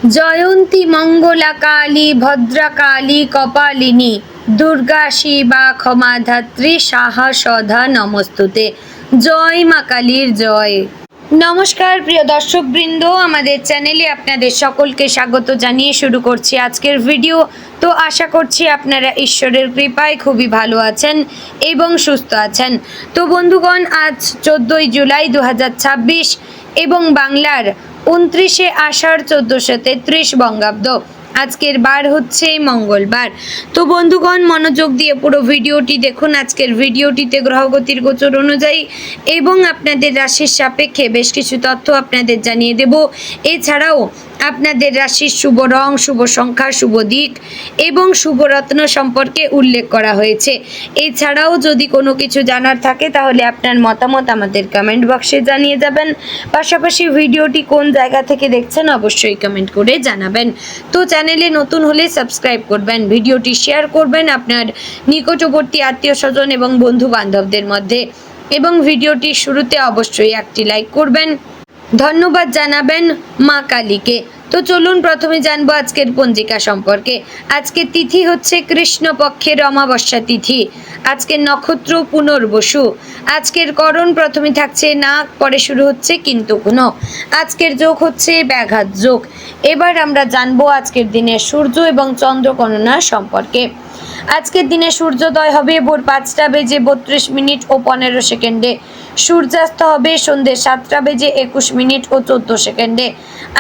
জয়ন্তী মঙ্গলা কালী ভদ্রকালী কপালিনী দুর্গা শিবা ক্ষমাধাত্রী সাহা সধা নমস্তুতে। জয় মা কালীর জয়। নমস্কার প্রিয় দর্শকবৃন্দ, আমাদের চ্যানেলে আপনাদের সকলকে স্বাগত জানিয়ে শুরু করছি আজকের ভিডিও। তো আশা করছি আপনারা ঈশ্বরের কৃপায় খুবই ভালো আছেন এবং সুস্থ আছেন। তো বন্ধুগণ, আজ 14ই জুলাই 2026 এবং বাংলার 29শে আষাঢ় 1433 বঙ্গাব্দ। আজকের বার হচ্ছে মঙ্গলবার। তো বন্ধুগণ, মনোযোগ দিয়ে পুরো ভিডিওটি দেখুন। আজকের ভিডিওটিতে গ্রহগতির গোচর অনুযায়ী এবং আপনাদের রাশির সাপেক্ষে বেশ কিছু তথ্য আপনাদের জানিয়ে দেব। এছাড়াও আপনাদের রাশির শুভ রং, শুভ সংখ্যা, শুভ দিক এবং শুভ রত্ন সম্পর্কে উল্লেখ করা হয়েছে। এছাড়াও যদি কোনো কিছু জানার থাকে তাহলে আপনার মতামত আমাদের কমেন্ট বক্সে জানিয়ে যাবেন। পাশাপাশি ভিডিওটি কোন জায়গা থেকে দেখছেন অবশ্যই কমেন্ট করে জানাবেন। তো চ্যানেলে নতুন হলে সাবস্ক্রাইব করবেন, ভিডিওটি শেয়ার করবেন আপনার নিকটবর্তী আত্মীয় স্বজন এবং বন্ধু বান্ধবদের মধ্যে, এবং ভিডিওটির শুরুতে অবশ্যই একটি লাইক করবেন। ধন্যবাদ জানাবেন মা কালীকে। তো চলুন প্রথমে জানবো আজকের পঞ্জিকা সম্পর্কে। আজকের তিথি হচ্ছে কৃষ্ণপক্ষের অমাবস্যা তিথি। আজকের নক্ষত্র পুনর্বসু। আজকের করণ প্রথমে থাকছে নাগ, পরে শুরু হচ্ছে কিন্তু গুণ। আজকের যোগ হচ্ছে ব্যাঘাত যোগ। এবার আমরা জানবো আজকের দিনের সূর্য এবং চন্দ্র গণনা সম্পর্কে। আজকের দিনে সূর্যোদয় হবে ভোর 5টা বেজে 32 মিনিট ও 15 সেকেন্ডে। সূর্যাস্ত হবে সন্ধ্যে 7টা বেজে 21 মিনিট ও 14 সেকেন্ডে।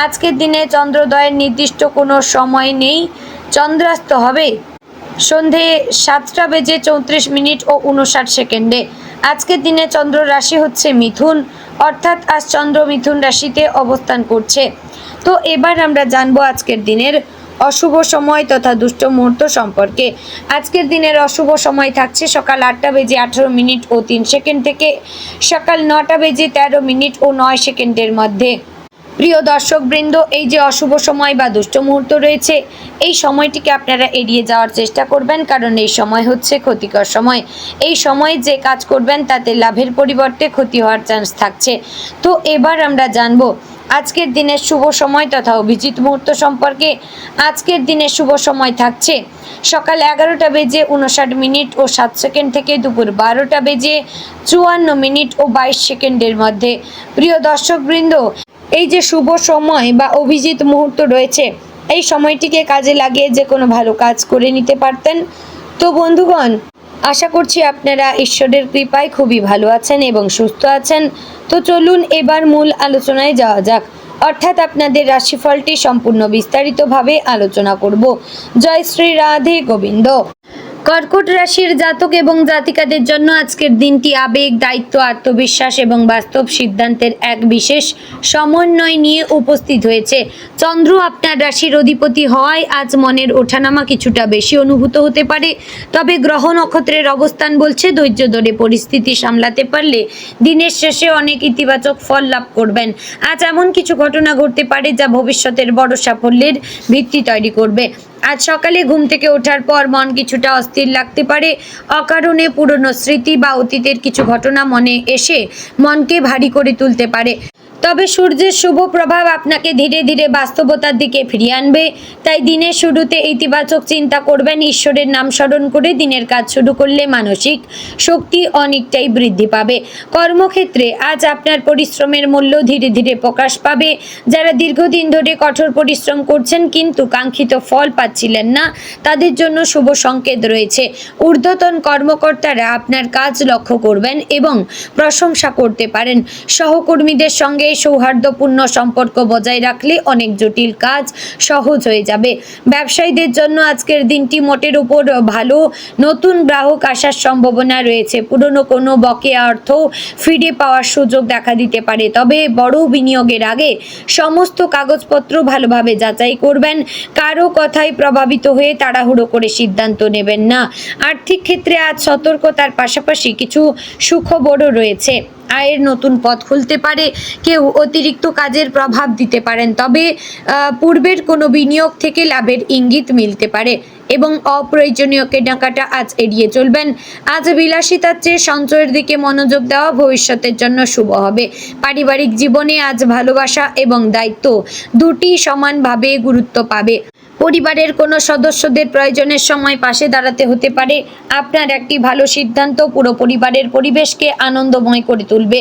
আজকের দিনে চন্দ্রোদয়ের নির্দিষ্ট কোনো সময় নেই। চন্দ্রাস্ত হবে সন্ধে 7টা বেজে 34 মিনিট ও 59 সেকেন্ডে। আজকের দিনে চন্দ্র রাশি হচ্ছে মিথুন, অর্থাৎ আজ চন্দ্র মিথুন রাশিতে অবস্থান করছে। তো এবার আমরা জানবো আজকের দিনের অশুভ সময় তথা দুষ্ট মুহূর্ত সম্পর্কে। আজকের দিনের অশুভ সময় থাকছে সকাল 8টা বেজে 18 মিনিট ও 3 সেকেন্ড থেকে সকাল 9টা বেজে 13 মিনিট ও 9 সেকেন্ডের মধ্যে। প্রিয় দর্শকবৃন্দ, এই যে অশুভ সময় বা দুষ্ট মুহূর্ত রয়েছে, এই সময়টিকে আপনারা এড়িয়ে যাওয়ার চেষ্টা করবেন, কারণ এই সময় হচ্ছে ক্ষতিকর সময়। এই সময় যে কাজ করবেন তাতে লাভের পরিবর্তে ক্ষতি হওয়ার চান্স থাকছে। তো এবার আমরা জানবো আজকের দিনের শুভ সময় তথা অভিজিৎ মুহূর্ত সম্পর্কে। আজকের দিনের শুভ সময় থাকছে সকাল 11টা বেজে 59 মিনিট ও 7 সেকেন্ড থেকে দুপুর 12টা বেজে 54 মিনিট ও 22 সেকেন্ডের মধ্যে। প্রিয় দর্শকবৃন্দ, এই যে শুভ সময় বা অভিজিৎ মুহূর্ত রয়েছে, এই সময়টিকে কাজে লাগিয়ে যে কোনো ভালো কাজ করে নিতে পারতেন। তো বন্ধুগণ, আশা করছি আপনারা ঈশ্বরের কৃপায় খুবই ভালো আছেন এবং সুস্থ আছেন। তো চলুন এবার মূল আলোচনায় যাওয়া যাক, অর্থাৎ আপনাদের রাশিফলটি সম্পূর্ণ বিস্তারিতভাবে আলোচনা করব। জয় শ্রী রাধে গোবিন্দ। কর্কট রাশির জাতক এবং জাতিকাদের জন্য আজকের দিনটি আবেগ, দায়িত্ব, আত্মবিশ্বাস এবং বাস্তব সিদ্ধান্তের এক বিশেষ সমন্বয় নিয়ে উপস্থিত হয়েছে। চন্দ্র আপনার রাশির অধিপতি হওয়ায় আজ মনের ওঠানামা কিছুটা বেশি অনুভূত হতে পারে। তবে গ্রহ নক্ষত্রের অবস্থান বলছে ধৈর্য ধরে পরিস্থিতি সামলাতে পারলে দিনের শেষে অনেক ইতিবাচক ফল লাভ করবেন। আজ এমন কিছু ঘটনা ঘটতে পারে যা ভবিষ্যতের বড় সাফল্যের ভিত্তি তৈরি করবে। আজ সকালে ঘুম থেকে ওঠার পর মন কিছুটা অস্থির লাগতে পারে। অকারণে পুরনো স্মৃতি বা অতীতের কিছু ঘটনা মনে এসে মনকে ভারী করে তুলতে পারে। তবে সূর্যের শুভ প্রভাব আপনাকে ধীরে ধীরে বাস্তবতার দিকে ফিরিয়ে আনবে। তাই দিনের শুরুতে ইতিবাচক চিন্তা করবেন। ঈশ্বরের নাম স্মরণ করে দিনের কাজ শুরু করলে মানসিক শক্তি অনেকটাই বৃদ্ধি পাবে। কর্মক্ষেত্রে আজ আপনার পরিশ্রমের মূল্য ধীরে ধীরে প্রকাশ পাবে। যারা দীর্ঘদিন ধরে কঠোর পরিশ্রম করছেন কিন্তু কাঙ্ক্ষিত ফল পাচ্ছিলেন না, তাদের জন্য শুভ সংকেত রয়েছে। ঊর্ধ্বতন কর্মকর্তারা আপনার কাজ লক্ষ্য করবেন এবং প্রশংসা করতে পারেন। সহকর্মীদের সঙ্গে সৌহার্দ্যপূর্ণ সম্পর্ক বজায় রাখলে অনেক জটিল কাজ সহজ হয়ে যাবে। ব্যবসায়ীদের জন্য আজকের দিনটি মোটের উপর ভালো। নতুন গ্রাহক আসার সম্ভাবনা রয়েছে। পুরনো কোনো বকেয়া অর্থ ফিরে পাওয়ার সুযোগ দেখা দিতে পারে। তবে বড় বিনিয়োগের আগে সমস্ত কাগজপত্র ভালোভাবে যাচাই করবেন। কারো কথায় প্রভাবিত হয়ে তাড়াহুড়ো করে সিদ্ধান্ত নেবেন না। আর্থিক ক্ষেত্রে আজ সতর্কতার পাশাপাশি কিছু সুখবরও রয়েছে। আয়ের নতুন পথ খুলতে পারে। কেউ অতিরিক্ত কাজের প্রভাব দিতে পারেন, তবে পূর্বের কোনো বিনিয়োগ থেকে লাভের ইঙ্গিত মিলতে পারে এবং অপ্রয়োজনীয় কেনাকাটা আজ এড়িয়ে চলবেন। আজ বিলাসিতার চেয়ে সঞ্চয়ের দিকে মনোযোগ দেওয়া ভবিষ্যতের জন্য শুভ হবে। পারিবারিক জীবনে আজ ভালোবাসা এবং দায়িত্ব দুটি সমানভাবে গুরুত্ব পাবে। পরিবারের কোনো সদস্যদের প্রয়োজনের সময় পাশে দাঁড়াতে হতে পারে। আপনার একটি ভালো সিদ্ধান্ত পুরো পরিবারের পরিবেশকে আনন্দময় করে তুলবে।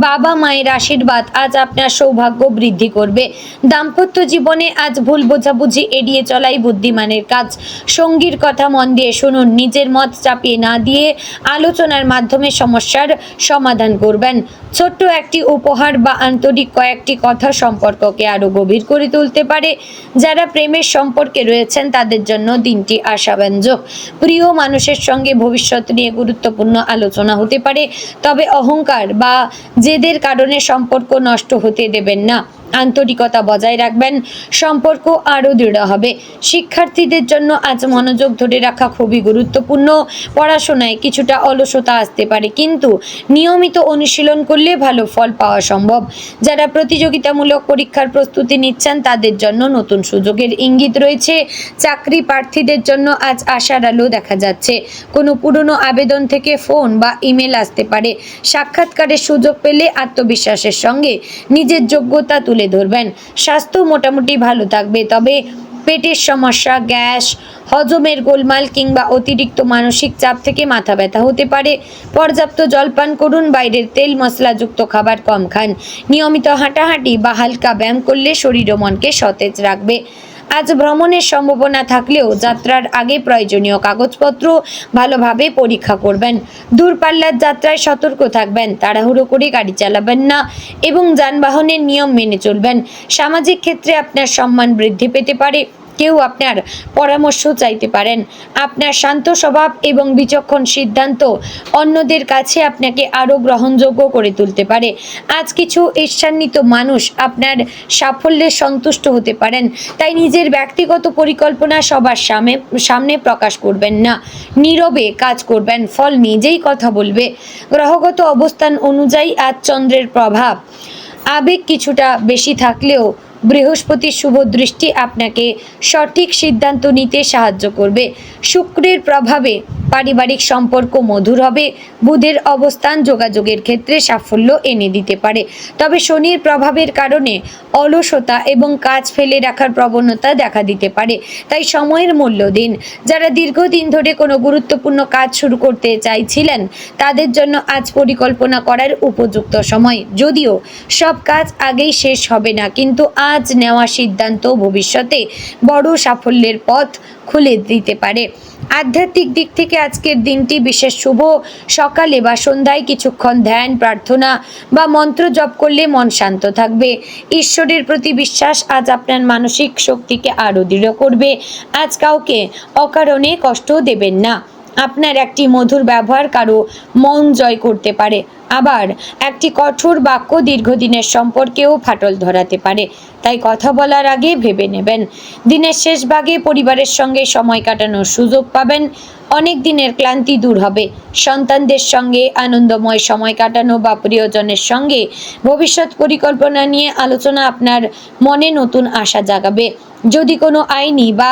বাবা মায়ের আশীর্বাদ আজ আপনার সৌভাগ্য বৃদ্ধি করবে। দাম্পত্য জীবনে আজ ভুল বোঝাবুঝি এড়িয়ে চলাই বুদ্ধিমানের কাজ। সঙ্গীর কথা মন দিয়ে শুনুন, নিজের মত চাপিয়ে না দিয়ে আলোচনার মাধ্যমে সমস্যার সমাধান করবেন। ছোট্ট একটি উপহার বা আন্তরিক কয়েকটি কথা সম্পর্ককে আরও গভীর করে তুলতে পারে। যারা প্রেমের সম্পর্কে রয়েছেন তাদের জন্য দিনটি আশাব্যঞ্জক। প্রিয় মানুষের সঙ্গে ভবিষ্যৎ নিয়ে গুরুত্বপূর্ণ আলোচনা হতে পারে, তবে অহংকার বা জেদের কারণে সম্পর্ক নষ্ট হতে দেবেন না। আন্তরিকতা বজায় রাখবেন, সম্পর্ক আরও দৃঢ় হবে। শিক্ষার্থীদের জন্য আজ মনোযোগ ধরে রাখা খুবই গুরুত্বপূর্ণ। পড়াশোনায় কিছুটা অলসতা আসতে পারে, কিন্তু নিয়মিত অনুশীলন করলে ভালো ফল পাওয়া সম্ভব। যারা প্রতিযোগিতামূলক পরীক্ষার প্রস্তুতি নিচ্ছেন তাদের জন্য নতুন সুযোগের ইঙ্গিত রয়েছে। চাকরি প্রার্থীদের জন্য আজ আশার আলো দেখা যাচ্ছে। কোনো পুরনো আবেদন থেকে ফোন বা ইমেল আসতে পারে। সাক্ষাৎকারের সুযোগ পেলে আত্মবিশ্বাসের সঙ্গে নিজের যোগ্যতা তুলে ধরবেন। স্বাস্থ্য মোটামুটি ভালো থাকবে, তবে পেটের সমস্যা, গ্যাস, হজমের গোলমাল কিংবা অতিরিক্ত মানসিক চাপ থেকে মাথা ব্যথা হতে পারে। পর্যাপ্ত জলপান করুন, বাইরের তেল মশলাযুক্ত খাবার কম খান। নিয়মিত হাঁটাহাঁটি বা হালকা ব্যায়াম করলে শরীর ও মনকে সতেজ রাখবে। আজ ভ্রমণের সম্ভাবনা থাকলেও যাত্রার আগে প্রয়োজনীয় কাগজপত্র ভালোভাবে পরীক্ষা করবেন। দূরপাল্লার যাত্রায় সতর্ক থাকবেন, তাড়াহুড়ো করে গাড়ি চালাবেন না এবং যানবাহনের নিয়ম মেনে চলবেন। সামাজিক ক্ষেত্রে আপনার সম্মান বৃদ্ধি পেতে পারে। কেউ আপনার পরামর্শ চাইতে পারেন। আপনার শান্ত স্বভাব এবং বিচক্ষণ সিদ্ধান্ত অন্যদের কাছে আপনাকে আরও গ্রহণযোগ্য করে তুলতে পারে। আজ কিছু ঈর্ষান্বিত মানুষ আপনার সাফল্যে সন্তুষ্ট হতে পারেন, তাই নিজের ব্যক্তিগত পরিকল্পনা সবার সামনে প্রকাশ করবেন না। নীরবে কাজ করবেন, ফল নিজেই কথা বলবে। গ্রহগত অবস্থান অনুযায়ী আজ চন্দ্রের প্রভাব আবেগ কিছুটা বেশি থাকলেও বৃহস্পতির শুভ দৃষ্টি আপনাকে সঠিক সিদ্ধান্ত নিতে সাহায্য করবে। শুক্রের প্রভাবে পারিবারিক সম্পর্ক মধুর হবে। বুধের অবস্থান যোগাযোগের ক্ষেত্রে সাফল্য এনে দিতে পারে, তবে শনির প্রভাবের কারণে অলসতা এবং কাজ ফেলে রাখার প্রবণতা দেখা দিতে পারে। তাই সময়ের মূল্য দিন। যারা দীর্ঘদিন ধরে কোনো গুরুত্বপূর্ণ কাজ শুরু করতে চাইছিলেন তাদের জন্য আজ পরিকল্পনা করার উপযুক্ত সময়। যদিও সব কাজ আগেই শেষ হবে না, কিন্তু আজ নেওয়া সিদ্ধান্ত ভবিষ্যতে বড় সাফল্যের পথ খুলে দিতে পারে। আধ্যাত্মিক দিক থেকে আজকের দিনটি বিশেষ শুভ। সকালে বা সন্ধ্যায় কিছুক্ষণ ধ্যান, প্রার্থনা বা মন্ত্র জপ করলে মন শান্ত থাকবে। ঈশ্বরের প্রতি বিশ্বাস আজ আপনার মানসিক শক্তিকে আরও দৃঢ় করবে। আজ কাউকে অকারণে কষ্ট দেবেন না। আপনার একটি মধুর ব্যবহার কারো মন জয় করতে পারে, আবার একটি কঠোর বাক্য দীর্ঘদিনের সম্পর্কেও ফাটল ধরাতে পারে। তাই কথা বলার আগে ভেবে নেবেন। দিনের শেষ ভাগে পরিবারের সঙ্গে সময় কাটানোর সুযোগ পাবেন। অনেক দিনের ক্লান্তি দূর হবে। সন্তানদের সঙ্গে আনন্দময় সময় কাটানো বা প্রিয়জনের সঙ্গে ভবিষ্যৎ পরিকল্পনা নিয়ে আলোচনা আপনার মনে নতুন আশা জাগাবে। যদি কোনো আইনি বা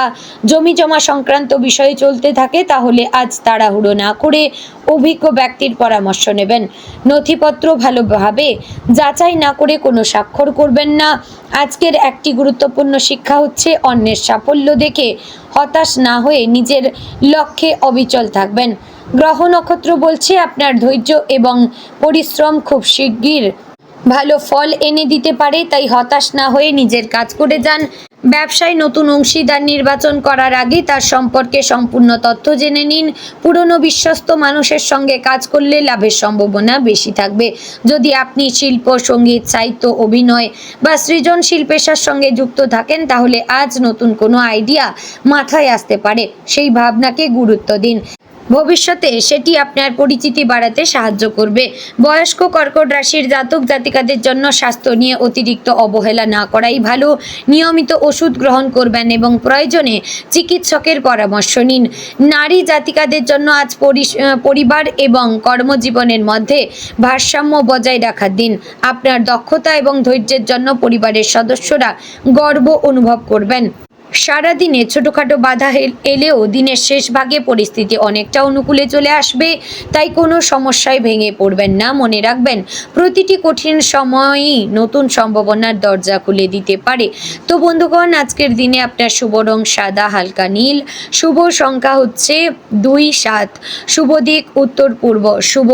জমি জমা সংক্রান্ত বিষয়ে চলতে থাকে তাহলে আজ তাড়াহুড়ো না করে অভিজ্ঞ ব্যক্তির পরামর্শ নেবেন। নথিপত্র ভালোভাবে যাচাই না করে কোনো স্বাক্ষর করবেন না। আজকের একটি গুরুত্বপূর্ণ শিক্ষা হচ্ছে অন্যের সাফল্য দেখে হতাশ না হয়ে নিজের লক্ষ্যে অবিচল থাকবেন। গ্রহ নক্ষত্র বলছে আপনার ধৈর্য এবং পরিশ্রম খুব শিগগির ভালো ফল এনে দিতে পারে, তাই হতাশ না হয়ে নিজের কাজ করে যান। ব্যবসায় নতুন অংশীদার নির্বাচন করার আগে তার সম্পর্কে সম্পূর্ণ তথ্য জেনে নিন। পুরনো বিশ্বস্ত মানুষের সঙ্গে কাজ করলে লাভের সম্ভাবনা বেশি থাকবে। যদি আপনি শিল্প, সঙ্গীত, সাহিত্য, অভিনয় বা সৃজনশীল পেশার সঙ্গে যুক্ত থাকেন তাহলে আজ নতুন কোনো আইডিয়া মাথায় আসতে পারে, সেই ভাবনাকে গুরুত্ব দিন। ভবিষ্যতে সেটি আপনার পরিচিতি বাড়াতে সাহায্য করবে। বয়স্ক কর্কট রাশির জাতক জাতিকাদের জন্য স্বাস্থ্য নিয়ে অতিরিক্ত অবহেলা না করাই ভালো। নিয়মিত ওষুধ গ্রহণ করবেন এবং প্রয়োজনে চিকিৎসকের পরামর্শ নিন। নারী জাতিকাদের জন্য আজ পরিবার এবং কর্মজীবনের মধ্যে ভারসাম্য বজায় রাখার দিন। আপনার দক্ষতা এবং ধৈর্যের জন্য পরিবারের সদস্যরা গর্ব অনুভব করবেন। সারাদিনে ছোটোখাটো বাধা এলেও দিনের শেষ ভাগে পরিস্থিতি অনেকটা অনুকূলে চলে আসবে, তাই কোনো সমস্যায় ভেঙে পড়বেন না। মনে রাখবেন, প্রতিটি কঠিন সময়ই নতুন সম্ভাবনার দরজা খুলে দিতে পারে। তো বন্ধুগণ, আজকের দিনে আপনার শুভ রং সাদা হালকা নীল, শুভ সংখ্যা হচ্ছে 2-7, শুভ দিক উত্তর পূর্ব, শুভ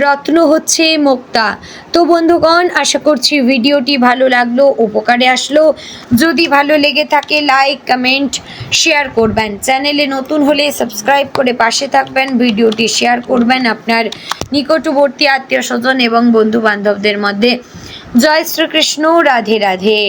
রত্ন হচ্ছে মুক্তা। তো বন্ধুগণ, আশা করছি ভিডিওটি ভালো লাগলো, উপকারে আসলো। যদি ভালো লেগে থাকে লাইক কমেন্ট শেয়ার করবেন। চ্যানেলে নতুন হলে সাবস্ক্রাইব করে পাশে থাকবেন। ভিডিওটি শেয়ার করবেন আপনার নিকটবর্তী আত্মীয় স্বজন এবং বন্ধু বান্ধবদের মধ্যে। জয় শ্রীকৃষ্ণ, রাধে রাধে।